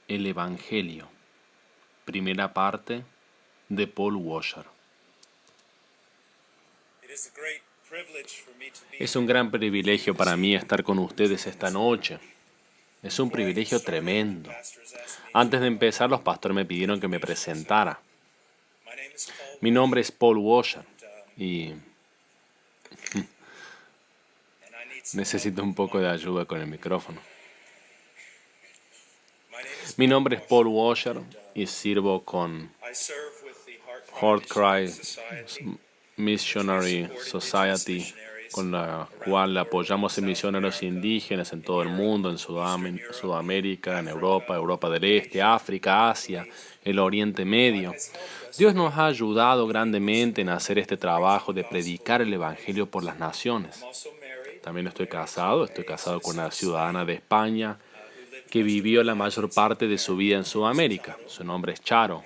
El Evangelio, primera parte, de Paul Washer. Es un gran privilegio para mí estar con ustedes esta noche. Es un privilegio tremendo. Antes de empezar, los pastores me pidieron que me presentara. Mi nombre es Paul Washer y necesito un poco de ayuda con el micrófono. Mi nombre es Paul Washer y sirvo con Heart Cry Missionary Society, con la cual apoyamos a misioneros indígenas en todo el mundo, en Sudamérica, en Europa, Europa del Este, África, Asia, el Oriente Medio. Dios nos ha ayudado grandemente en hacer este trabajo de predicar el Evangelio por las naciones. También estoy casado con una ciudadana de España que vivió la mayor parte de su vida en Sudamérica. Su nombre es Charo.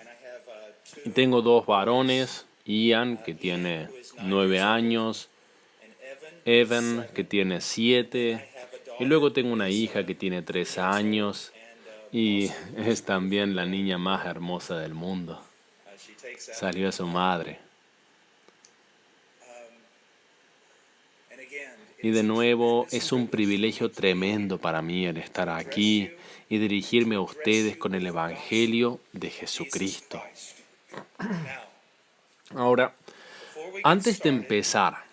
Y tengo dos varones, Ian, que tiene 9 años, Evan, que tiene 7, y luego tengo una hija que tiene 3 años, y es también la niña más hermosa del mundo. Salió de su madre. Y de nuevo, es un privilegio tremendo para mí el estar aquí y dirigirme a ustedes con el Evangelio de Jesucristo. Ahora, antes de empezar,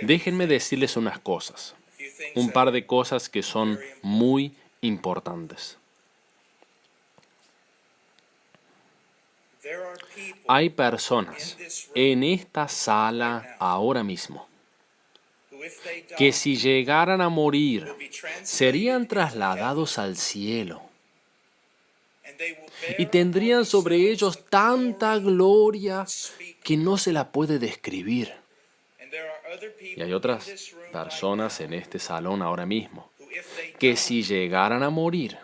déjenme decirles unas cosas, un par de cosas que son muy importantes. Hay personas en esta sala ahora mismo que si llegaran a morir, serían trasladados al cielo y tendrían sobre ellos tanta gloria que no se la puede describir. Y hay otras personas en este salón ahora mismo que si llegaran a morir,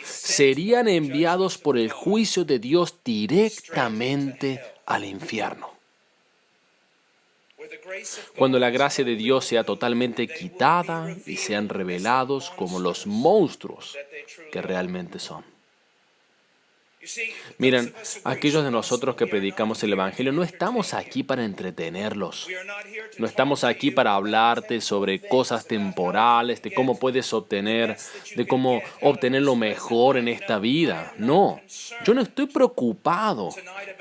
serían enviados por el juicio de Dios directamente al infierno. Cuando la gracia de Dios sea totalmente quitada y sean revelados como los monstruos que realmente son. Miren, aquellos de nosotros que predicamos el Evangelio no estamos aquí para entretenerlos. No estamos aquí para hablarte sobre cosas temporales, de cómo puedes obtener lo mejor en esta vida. No, yo no estoy preocupado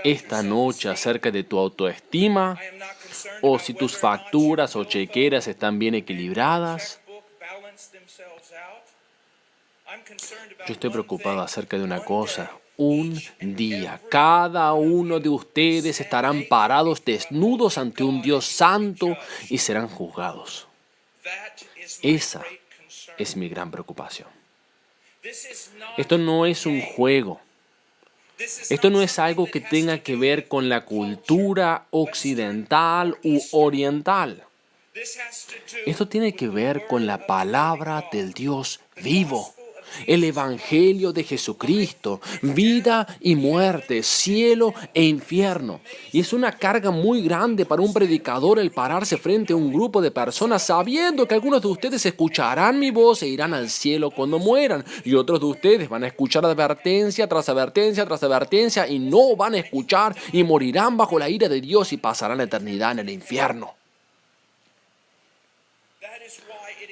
esta noche acerca de tu autoestima o si tus facturas o chequeras están bien equilibradas. Yo estoy preocupado acerca de una cosa. Un día, cada uno de ustedes estarán parados desnudos ante un Dios santo y serán juzgados. Esa es mi gran preocupación. Esto no es un juego. Esto no es algo que tenga que ver con la cultura occidental u oriental. Esto tiene que ver con la palabra del Dios vivo. El Evangelio de Jesucristo, vida y muerte, cielo e infierno. Y es una carga muy grande para un predicador el pararse frente a un grupo de personas sabiendo que algunos de ustedes escucharán mi voz e irán al cielo cuando mueran. Y otros de ustedes van a escuchar advertencia tras advertencia tras advertencia y no van a escuchar y morirán bajo la ira de Dios y pasarán la eternidad en el infierno.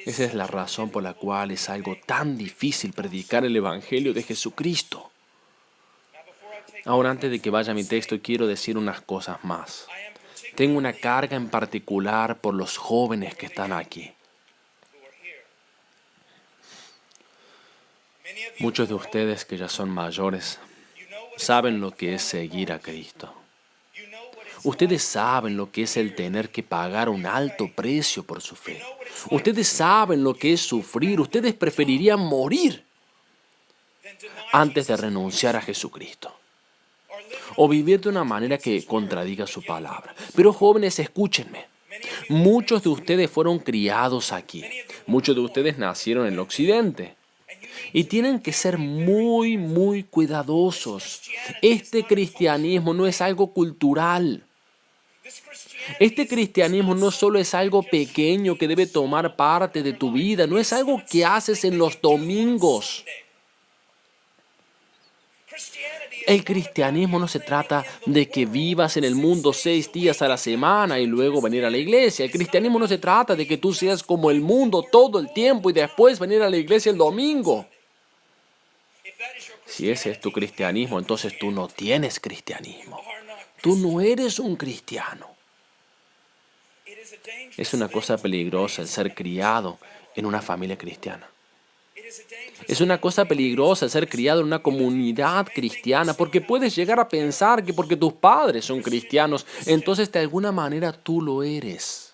Esa es la razón por la cual es algo tan difícil predicar el Evangelio de Jesucristo. Ahora, antes de que vaya a mi texto, quiero decir unas cosas más. Tengo una carga en particular por los jóvenes que están aquí. Muchos de ustedes que ya son mayores saben lo que es seguir a Cristo. Ustedes saben lo que es el tener que pagar un alto precio por su fe. Ustedes saben lo que es sufrir. Ustedes preferirían morir antes de renunciar a Jesucristo o vivir de una manera que contradiga su palabra. Pero jóvenes, escúchenme. Muchos de ustedes fueron criados aquí. Muchos de ustedes nacieron en el occidente. Y tienen que ser muy, muy cuidadosos. Este cristianismo no es algo cultural. Este cristianismo no solo es algo pequeño que debe tomar parte de tu vida, no es algo que haces en los domingos. El cristianismo no se trata de que vivas en el mundo 6 días a la semana y luego venir a la iglesia. El cristianismo no se trata de que tú seas como el mundo todo el tiempo y después venir a la iglesia el domingo. Si ese es tu cristianismo, entonces tú no tienes cristianismo. Tú no eres un cristiano. Es una cosa peligrosa el ser criado en una familia cristiana. Es una cosa peligrosa ser criado en una comunidad cristiana porque puedes llegar a pensar que porque tus padres son cristianos, entonces de alguna manera tú lo eres.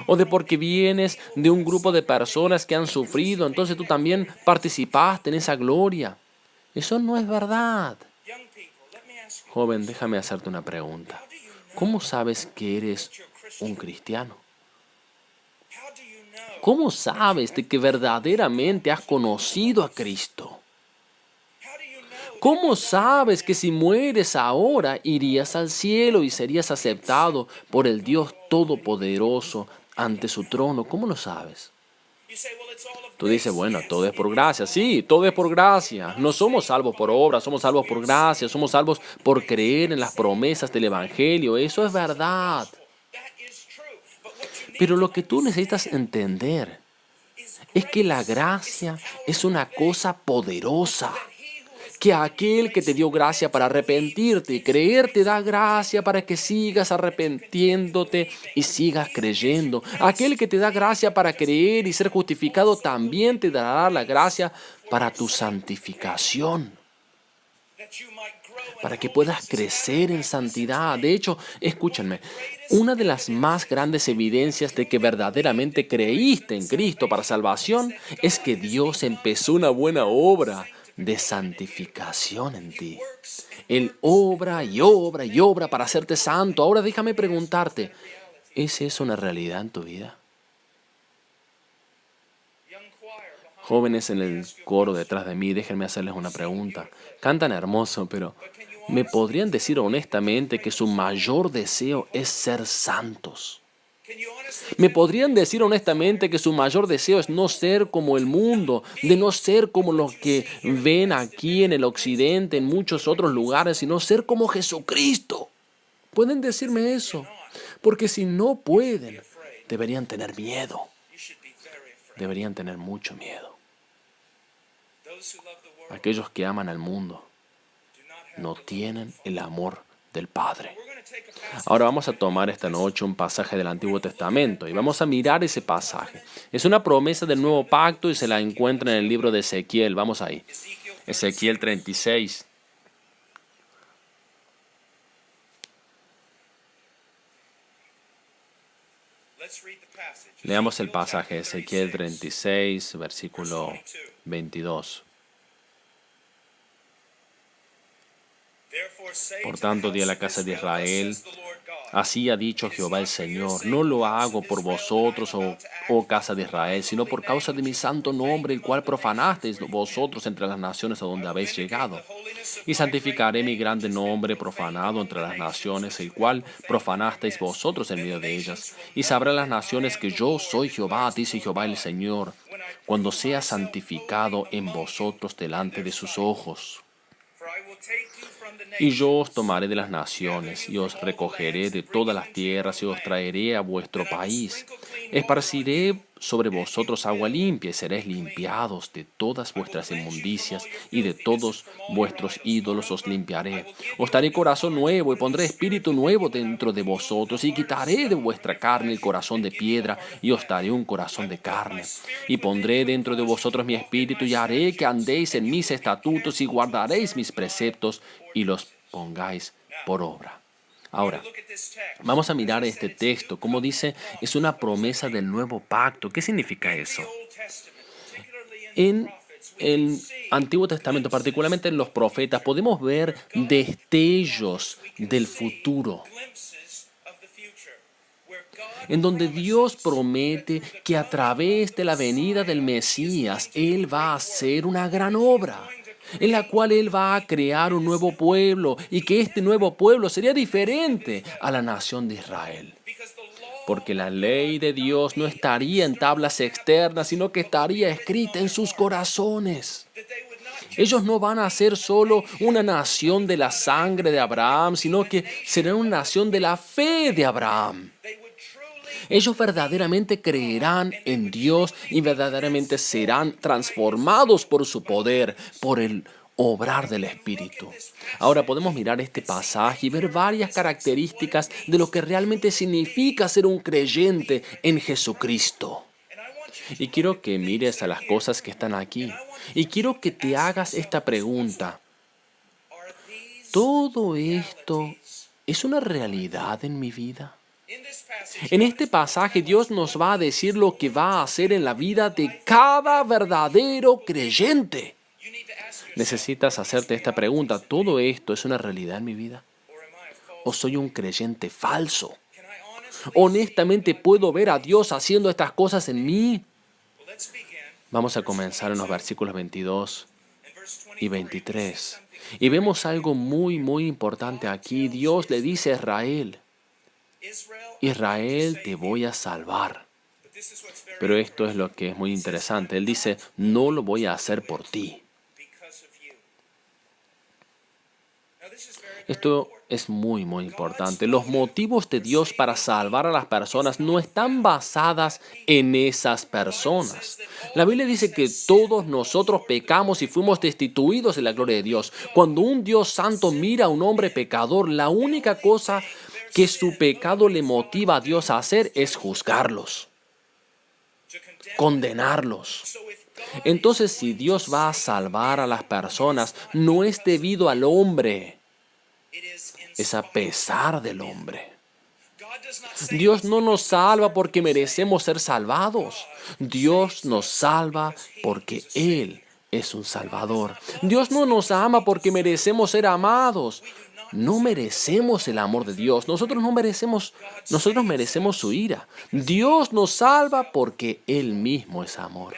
O de porque vienes de un grupo de personas que han sufrido, entonces tú también participaste en esa gloria. Eso no es verdad. Joven, déjame hacerte una pregunta. ¿Cómo sabes que eres un cristiano? ¿Cómo sabes de que verdaderamente has conocido a Cristo? ¿Cómo sabes que si mueres ahora irías al cielo y serías aceptado por el Dios Todopoderoso ante su trono? ¿Cómo lo sabes? Tú dices, bueno, todo es por gracia. Sí, todo es por gracia. No somos salvos por obra, somos salvos por gracia, somos salvos por creer en las promesas del Evangelio. Eso es verdad. Pero lo que tú necesitas entender es que la gracia es una cosa poderosa. Que aquel que te dio gracia para arrepentirte y creer te da gracia para que sigas arrepintiéndote y sigas creyendo. Aquel que te da gracia para creer y ser justificado también te dará la gracia para tu santificación. Para que puedas crecer en santidad. De hecho, escúchenme, una de las más grandes evidencias de que verdaderamente creíste en Cristo para salvación es que Dios empezó una buena obra de santificación en ti. Él obra y obra y obra para hacerte santo. Ahora déjame preguntarte, ¿es eso una realidad en tu vida? Jóvenes en el coro detrás de mí, déjenme hacerles una pregunta. Cantan hermoso, pero ¿me podrían decir honestamente que su mayor deseo es ser santos? ¿Me podrían decir honestamente que su mayor deseo es no ser como el mundo, de no ser como los que ven aquí en el occidente, en muchos otros lugares, sino ser como Jesucristo? ¿Pueden decirme eso? Porque si no pueden, deberían tener miedo. Deberían tener mucho miedo. Aquellos que aman al mundo no tienen el amor del Padre. Ahora vamos a tomar esta noche un pasaje del Antiguo Testamento y vamos a mirar ese pasaje. Es una promesa del nuevo pacto y se la encuentra en el libro de Ezequiel. Vamos ahí. Ezequiel 36. Leamos el pasaje, Ezequiel 36, versículo 22. Por tanto, di a la casa de Israel, así ha dicho Jehová el Señor, no lo hago por vosotros, oh casa de Israel, sino por causa de mi santo nombre, el cual profanasteis vosotros entre las naciones a donde habéis llegado. Y santificaré mi grande nombre profanado entre las naciones, el cual profanasteis vosotros en medio de ellas. Y sabrán las naciones que yo soy Jehová, dice Jehová el Señor, cuando sea santificado en vosotros delante de sus ojos. Y yo os tomaré de las naciones, y os recogeré de todas las tierras, y os traeré a vuestro país. Esparciré sobre vosotros agua limpia, y seréis limpiados de todas vuestras inmundicias, y de todos vuestros ídolos os limpiaré. Os daré corazón nuevo, y pondré espíritu nuevo dentro de vosotros, y quitaré de vuestra carne el corazón de piedra, y os daré un corazón de carne. Y pondré dentro de vosotros mi espíritu, y haré que andéis en mis estatutos, y guardaréis mis preceptos, y los pongáis por obra. Ahora, vamos a mirar este texto. Como dice, es una promesa del nuevo pacto. ¿Qué significa eso? En el Antiguo Testamento, particularmente en los profetas, podemos ver destellos del futuro, en donde Dios promete que a través de la venida del Mesías, Él va a hacer una gran obra, en la cual Él va a crear un nuevo pueblo y que este nuevo pueblo sería diferente a la nación de Israel. Porque la ley de Dios no estaría en tablas externas, sino que estaría escrita en sus corazones. Ellos no van a ser solo una nación de la sangre de Abraham, sino que serán una nación de la fe de Abraham. Ellos verdaderamente creerán en Dios y verdaderamente serán transformados por su poder, por el obrar del Espíritu. Ahora podemos mirar este pasaje y ver varias características de lo que realmente significa ser un creyente en Jesucristo. Y quiero que mires a las cosas que están aquí. Y quiero que te hagas esta pregunta. ¿Todo esto es una realidad en mi vida? En este pasaje Dios nos va a decir lo que va a hacer en la vida de cada verdadero creyente. Necesitas hacerte esta pregunta. ¿Todo esto es una realidad en mi vida? ¿O soy un creyente falso? ¿Honestamente puedo ver a Dios haciendo estas cosas en mí? Vamos a comenzar en los versículos 22 y 23. Y vemos algo muy importante aquí. Dios le dice a Israel, Israel, te voy a salvar. Pero esto es lo que es muy interesante. Él dice, no lo voy a hacer por ti. Esto es muy importante. Los motivos de Dios para salvar a las personas no están basadas en esas personas. La Biblia dice que todos nosotros pecamos y fuimos destituidos de la gloria de Dios. Cuando un Dios santo mira a un hombre pecador, la única cosa que su pecado le motiva a Dios a hacer es juzgarlos, condenarlos. Entonces, si Dios va a salvar a las personas, no es debido al hombre, es a pesar del hombre. Dios no nos salva porque merecemos ser salvados. Dios nos salva porque Él es un salvador. Dios no nos ama porque merecemos ser amados. No merecemos el amor de Dios. Nosotros merecemos su ira. Dios nos salva porque Él mismo es amor.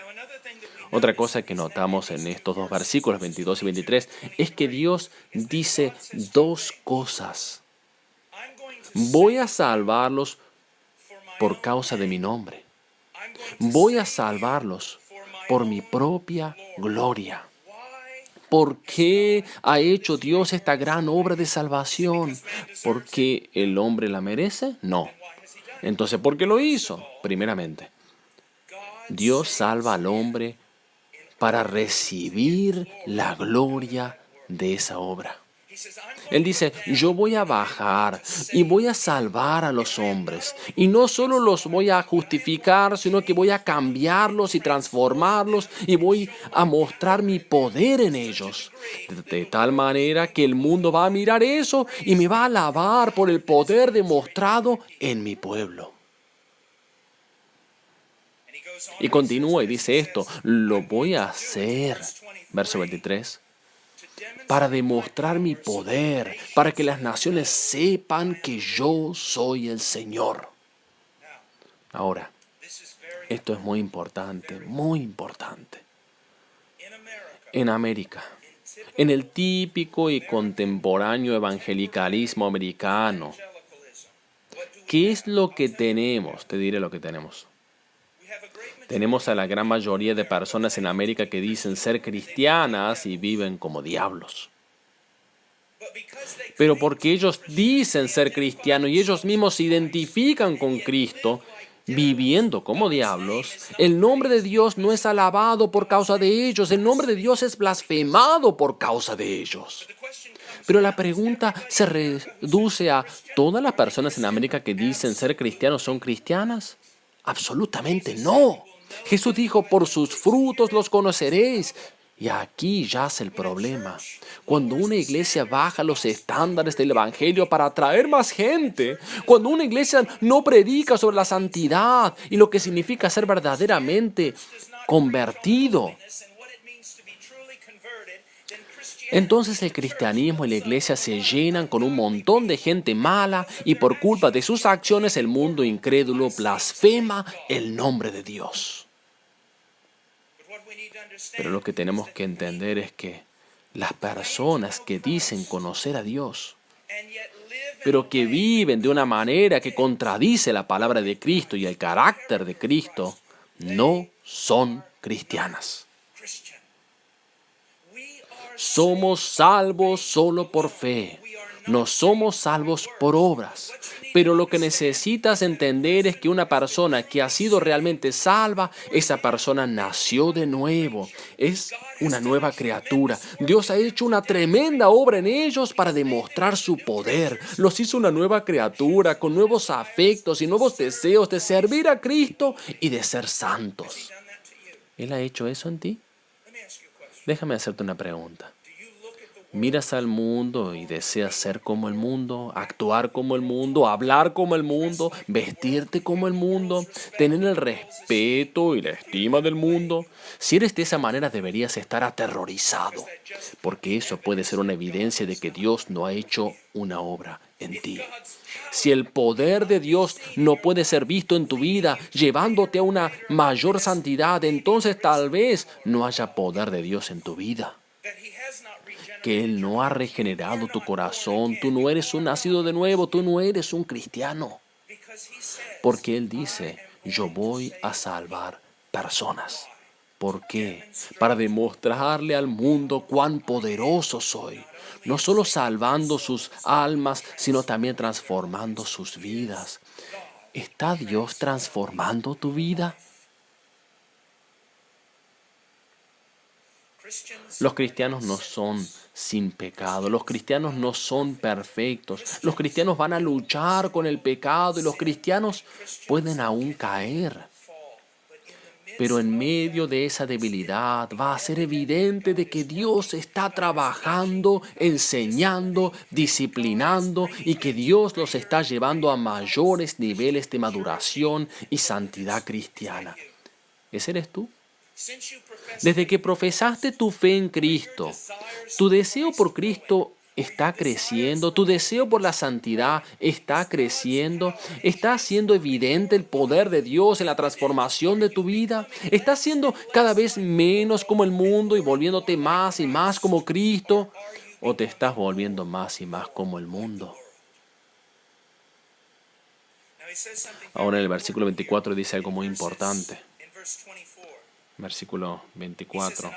Otra cosa que notamos en estos dos versículos, 22 y 23, es que Dios dice dos cosas. Voy a salvarlos por causa de mi nombre. Voy a salvarlos por mi propia gloria. ¿Por qué ha hecho Dios esta gran obra de salvación? ¿Por qué el hombre la merece? No. Entonces, ¿por qué lo hizo? Primeramente, Dios salva al hombre para recibir la gloria de esa obra. Él dice, yo voy a bajar y voy a salvar a los hombres. Y no solo los voy a justificar, sino que voy a cambiarlos y transformarlos y voy a mostrar mi poder en ellos. De tal manera que el mundo va a mirar eso y me va a alabar por el poder demostrado en mi pueblo. Y continúa y dice esto, lo voy a hacer, verso 23, para demostrar mi poder, para que las naciones sepan que yo soy el Señor. Ahora, esto es muy importante, muy importante. En América, en el típico y contemporáneo evangelicalismo americano, ¿qué es lo que tenemos? Te diré lo que tenemos. Tenemos a la gran mayoría de personas en América que dicen ser cristianas y viven como diablos. Pero porque ellos dicen ser cristianos y ellos mismos se identifican con Cristo, viviendo como diablos, el nombre de Dios no es alabado por causa de ellos, el nombre de Dios es blasfemado por causa de ellos. Pero la pregunta se reduce a, ¿todas las personas en América que dicen ser cristianos son cristianas? Absolutamente no. Jesús dijo, por sus frutos los conoceréis. Y aquí yace el problema. Cuando una iglesia baja los estándares del Evangelio para atraer más gente, cuando una iglesia no predica sobre la santidad y lo que significa ser verdaderamente convertido, entonces el cristianismo y la iglesia se llenan con un montón de gente mala y por culpa de sus acciones el mundo incrédulo blasfema el nombre de Dios. Pero lo que tenemos que entender es que las personas que dicen conocer a Dios, pero que viven de una manera que contradice la palabra de Cristo y el carácter de Cristo, no son cristianas. Somos salvos solo por fe. No somos salvos por obras. Pero lo que necesitas entender es que una persona que ha sido realmente salva, esa persona nació de nuevo. Es una nueva criatura. Dios ha hecho una tremenda obra en ellos para demostrar su poder. Los hizo una nueva criatura con nuevos afectos y nuevos deseos de servir a Cristo y de ser santos. ¿Él ha hecho eso en ti? Déjame hacerte una pregunta. ¿Miras al mundo y deseas ser como el mundo, actuar como el mundo, hablar como el mundo, vestirte como el mundo, tener el respeto y la estima del mundo? Si eres de esa manera deberías estar aterrorizado, porque eso puede ser una evidencia de que Dios no ha hecho una obra en ti. Si el poder de Dios no puede ser visto en tu vida, llevándote a una mayor santidad, entonces tal vez no haya poder de Dios en tu vida. Que Él no ha regenerado tu corazón, tú no eres un nacido de nuevo, tú no eres un cristiano. Porque Él dice, yo voy a salvar personas. ¿Por qué? Para demostrarle al mundo cuán poderoso soy. No solo salvando sus almas, sino también transformando sus vidas. ¿Está Dios transformando tu vida? Los cristianos no son sin pecado, los cristianos no son perfectos, los cristianos van a luchar con el pecado y los cristianos pueden aún caer. Pero en medio de esa debilidad va a ser evidente de que Dios está trabajando, enseñando, disciplinando y que Dios los está llevando a mayores niveles de maduración y santidad cristiana. ¿Ese eres tú? Desde que profesaste tu fe en Cristo, tu deseo por Cristo está creciendo, tu deseo por la santidad está creciendo, está siendo evidente el poder de Dios en la transformación de tu vida, estás siendo cada vez menos como el mundo y volviéndote más y más como Cristo, o te estás volviendo más y más como el mundo. Ahora en el versículo 24 dice algo muy importante. Versículo 24.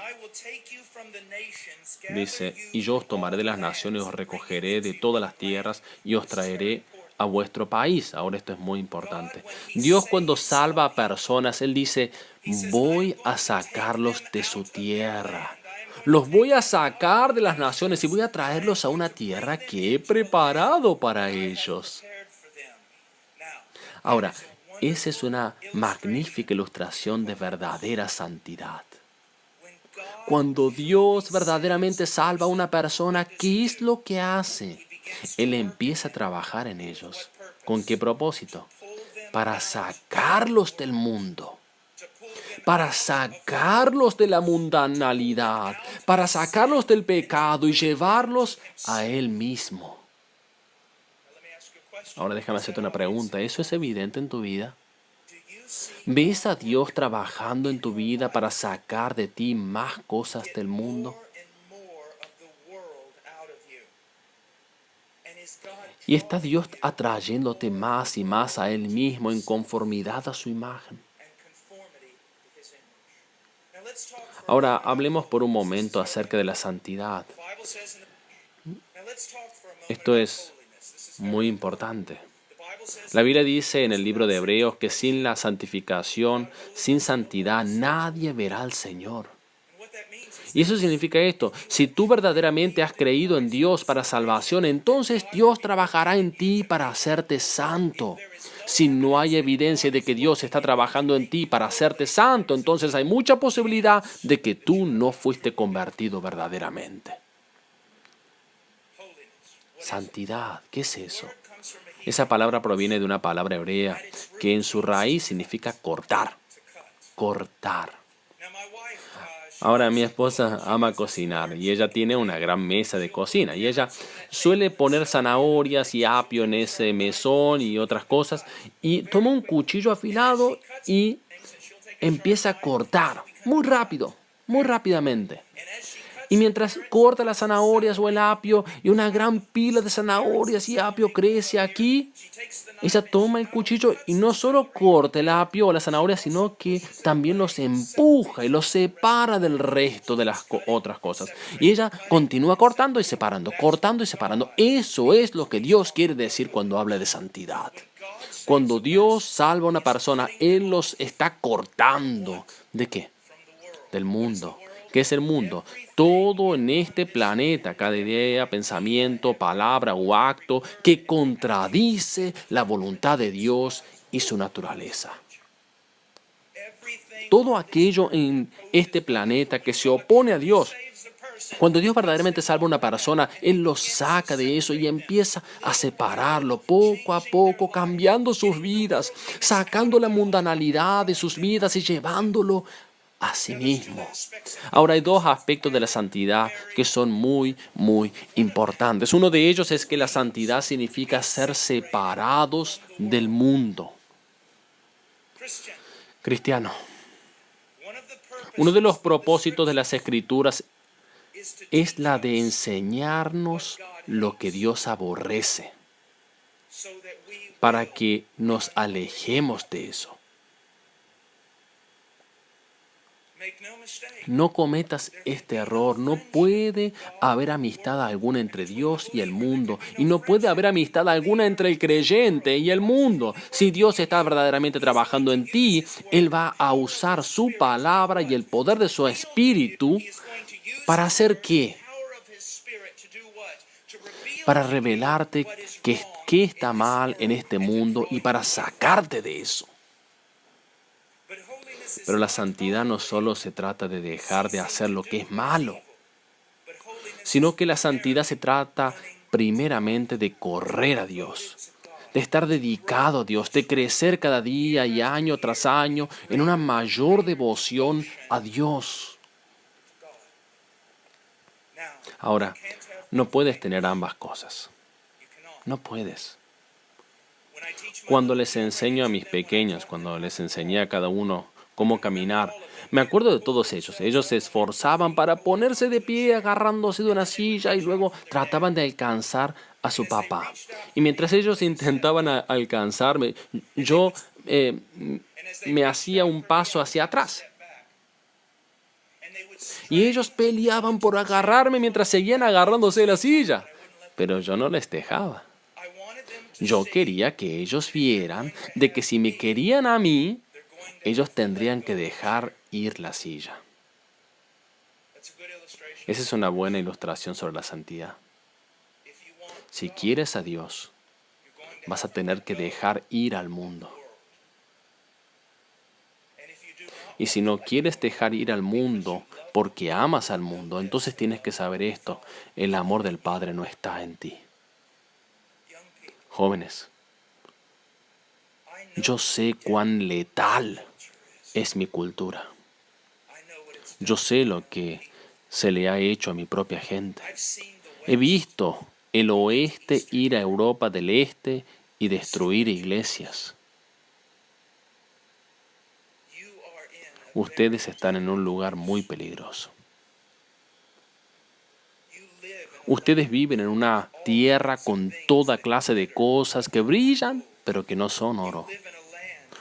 Dice, y yo os tomaré de las naciones, os recogeré de todas las tierras y os traeré a vuestro país. Ahora esto es muy importante. Dios cuando salva a personas, Él dice, voy a sacarlos de su tierra. Los voy a sacar de las naciones y voy a traerlos a una tierra que he preparado para ellos. Ahora, esa es una magnífica ilustración de verdadera santidad. Cuando Dios verdaderamente salva a una persona, ¿qué es lo que hace? Él empieza a trabajar en ellos. ¿Con qué propósito? Para sacarlos del mundo. Para sacarlos de la mundanalidad. Para sacarlos del pecado y llevarlos a Él mismo. Ahora déjame hacerte una pregunta. ¿Eso es evidente en tu vida? ¿Ves a Dios trabajando en tu vida para sacar de ti más cosas del mundo? ¿Y está Dios atrayéndote más y más a Él mismo en conformidad a su imagen? Ahora hablemos por un momento acerca de la santidad. Esto es muy importante. La Biblia dice en el libro de Hebreos que sin la santificación, sin santidad, nadie verá al Señor. Y eso significa esto, si tú verdaderamente has creído en Dios para salvación, entonces Dios trabajará en ti para hacerte santo. Si no hay evidencia de que Dios está trabajando en ti para hacerte santo, entonces hay mucha posibilidad de que tú no fuiste convertido verdaderamente. Santidad, ¿qué es eso? Esa palabra proviene de una palabra hebrea que en su raíz significa cortar. Cortar. Ahora mi esposa ama cocinar y ella tiene una gran mesa de cocina y ella suele poner zanahorias y apio en ese mesón y otras cosas y toma un cuchillo afilado y empieza a cortar muy rápido, muy rápidamente. Y mientras corta las zanahorias o el apio y una gran pila de zanahorias y apio crece aquí, ella toma el cuchillo y no solo corta el apio o la zanahoria, sino que también los empuja y los separa del resto de las otras cosas. Y ella continúa cortando y separando, cortando y separando. Eso es lo que Dios quiere decir cuando habla de santidad. Cuando Dios salva a una persona, Él los está cortando. ¿De qué? Del mundo. ¿Qué es el mundo? Todo en este planeta, cada idea, pensamiento, palabra o acto que contradice la voluntad de Dios y su naturaleza. Todo aquello en este planeta que se opone a Dios. Cuando Dios verdaderamente salva a una persona, Él lo saca de eso y empieza a separarlo poco a poco, cambiando sus vidas, sacando la mundanalidad de sus vidas y llevándolo a sí mismo. Ahora hay dos aspectos de la santidad que son muy, muy importantes. Uno de ellos es que la santidad significa ser separados del mundo. Cristiano, uno de los propósitos de las Escrituras es la de enseñarnos lo que Dios aborrece, para que nos alejemos de eso. No cometas este error. No puede haber amistad alguna entre Dios y el mundo. Y no puede haber amistad alguna entre el creyente y el mundo. Si Dios está verdaderamente trabajando en ti, Él va a usar su palabra y el poder de su espíritu para hacer ¿qué? Para revelarte qué está mal en este mundo y para sacarte de eso. Pero la santidad no solo se trata de dejar de hacer lo que es malo, sino que la santidad se trata primeramente de correr a Dios, de estar dedicado a Dios, de crecer cada día y año tras año en una mayor devoción a Dios. Ahora, no puedes tener ambas cosas. No puedes. Cuando les enseño a mis pequeños, cuando les enseñé a cada uno cómo caminar, me acuerdo de todos ellos. Ellos se esforzaban para ponerse de pie agarrándose de una silla y luego trataban de alcanzar a su papá. Y mientras ellos intentaban alcanzarme, yo me hacía un paso hacia atrás. Y ellos peleaban por agarrarme mientras seguían agarrándose de la silla. Pero yo no les dejaba. Yo quería que ellos vieran de que si me querían a mí, ellos tendrían que dejar ir la silla. Esa es una buena ilustración sobre la santidad. Si quieres a Dios, vas a tener que dejar ir al mundo. Y si no quieres dejar ir al mundo porque amas al mundo, entonces tienes que saber esto: el amor del Padre no está en ti. Jóvenes, yo sé cuán letal es mi cultura. Yo sé lo que se le ha hecho a mi propia gente. He visto el oeste ir a Europa del Este y destruir iglesias. Ustedes están en un lugar muy peligroso. Ustedes viven en una tierra con toda clase de cosas que brillan, pero que no son oro.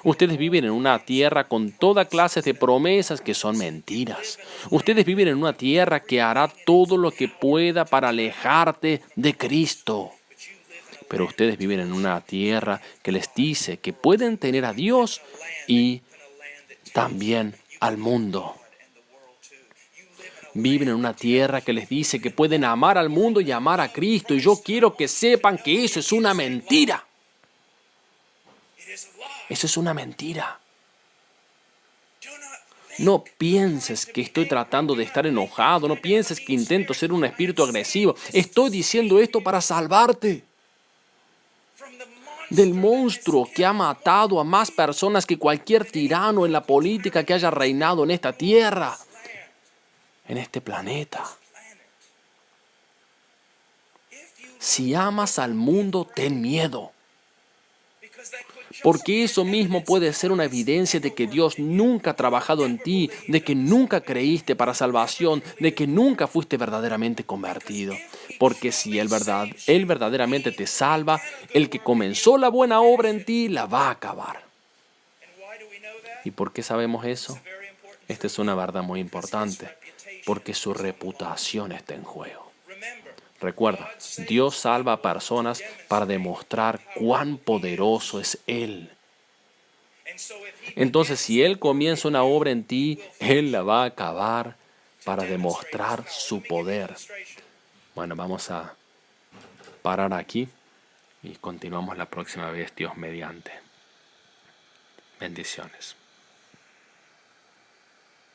Ustedes viven en una tierra con toda clase de promesas que son mentiras. Ustedes viven en una tierra que hará todo lo que pueda para alejarte de Cristo. Pero ustedes viven en una tierra que les dice que pueden tener a Dios y también al mundo. Viven en una tierra que les dice que pueden amar al mundo y amar a Cristo. Y yo quiero que sepan que eso es una mentira. Eso es una mentira. No pienses que estoy tratando de estar enojado. No pienses que intento ser un espíritu agresivo. Estoy diciendo esto para salvarte del monstruo que ha matado a más personas que cualquier tirano en la política que haya reinado en esta tierra, en este planeta. Si amas al mundo, ten miedo. Porque eso mismo puede ser una evidencia de que Dios nunca ha trabajado en ti, de que nunca creíste para salvación, de que nunca fuiste verdaderamente convertido. Porque si Él verdaderamente te salva, el que comenzó la buena obra en ti la va a acabar. ¿Y por qué sabemos eso? Esta es una verdad muy importante, porque su reputación está en juego. Recuerda, Dios salva a personas para demostrar cuán poderoso es Él. Entonces, si Él comienza una obra en ti, Él la va a acabar para demostrar su poder. Bueno, vamos a parar aquí y continuamos la próxima vez, Dios mediante. Bendiciones.